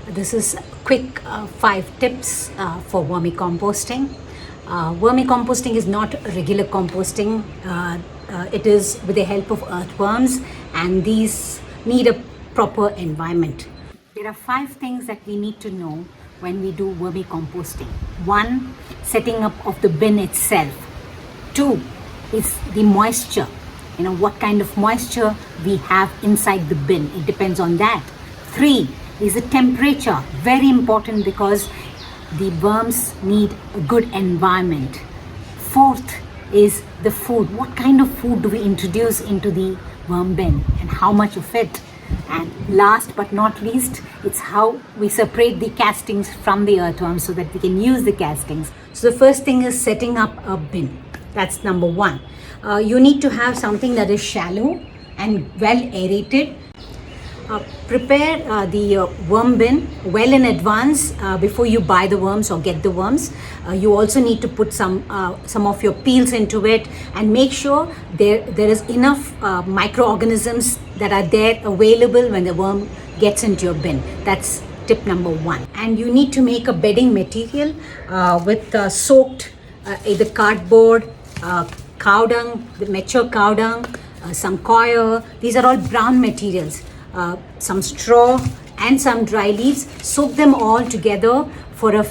This is quick 5 tips for vermicomposting. Vermicomposting is not regular composting. It is with the help of earthworms, and these need a proper environment. There are 5 things that we need to know when we do vermicomposting. 1, setting up of the bin itself. 2 is the moisture. What kind of moisture we have inside the bin. It depends on that. 3 is the temperature. Very important because the worms need a good environment. 4th is the food. What kind of food do we introduce into the worm bin and how much of it? And last but not least, it's how we separate the castings from the earthworms so that we can use the castings. So the first thing is setting up a bin. That's number 1. You need to have something that is shallow and well aerated. Prepare the worm bin well in advance before you buy the worms or get the worms. You also need to put some of your peels into it and make sure there is enough microorganisms that are there available when the worm gets into your bin. That's tip number 1. And you need to make a bedding material with soaked either cardboard, cow dung, the mature cow dung, some coir. These are all brown materials. Some straw and some dry leaves. Soak them all together for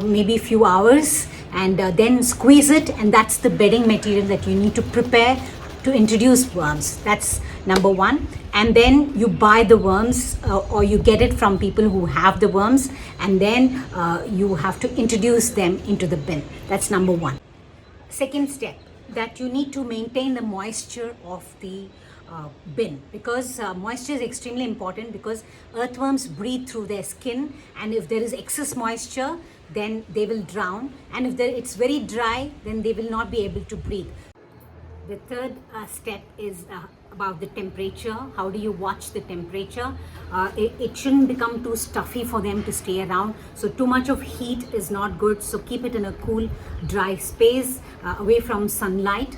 maybe a few hours, and then squeeze it, and that's the bedding material that you need to prepare to introduce worms. That's number 1. And then you buy the worms or you get it from people who have the worms, and then you have to introduce them into the bin. That's number 1. Second step, that you need to maintain the moisture of the bin, because moisture is extremely important, because earthworms breathe through their skin, and if there is excess moisture then they will drown, and if it's very dry then they will not be able to breathe. The third step is about the temperature. How do you watch the temperature? It shouldn't become too stuffy for them to stay around. So too much of heat is not good. So keep it in a cool, dry space away from sunlight.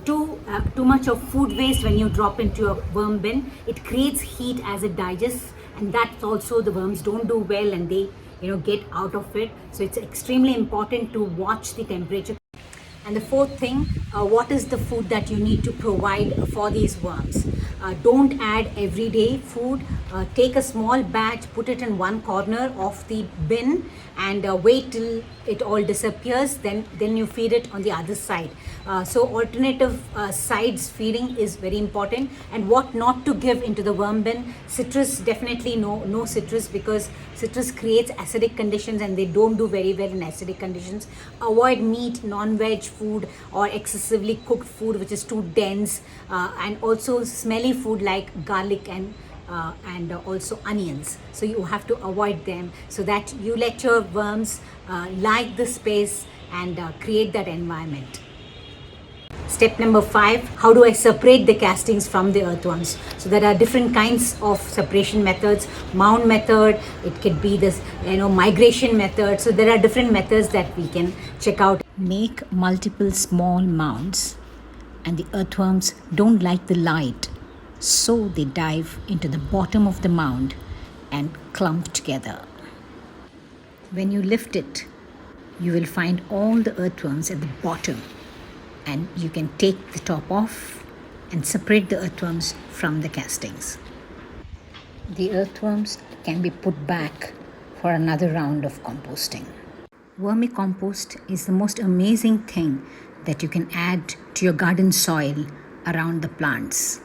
Too much of food waste when you drop into a worm bin, it creates heat as it digests, and that's also the worms don't do well and they get out of it. So it's extremely important to watch the temperature. And the 4th thing, what is the food that you need to provide for these worms? Don't add everyday food. Take a small batch, put it in one corner of the bin, and wait till it all disappears. Then you feed it on the other side. So alternative sides feeding is very important. And what not to give into the worm bin? Citrus, definitely no citrus, because citrus creates acidic conditions and they don't do very well in acidic conditions. Avoid meat, non-veg food, or excessively cooked food which is too dense, and also smelly food like garlic and also onions. So you have to avoid them so that you let your worms like the space and create that environment. Step number 5, how do I separate the castings from the earthworms? So there are different kinds of separation methods. Mound method, it could be this migration method. So there are different methods that we can check out. Make multiple small mounds, and the earthworms don't like the light, so they dive into the bottom of the mound and clump together. When you lift it, you will find all the earthworms at the bottom, and you can take the top off and separate the earthworms from the castings. The earthworms can be put back for another round of composting. Vermicompost is the most amazing thing that you can add to your garden soil around the plants.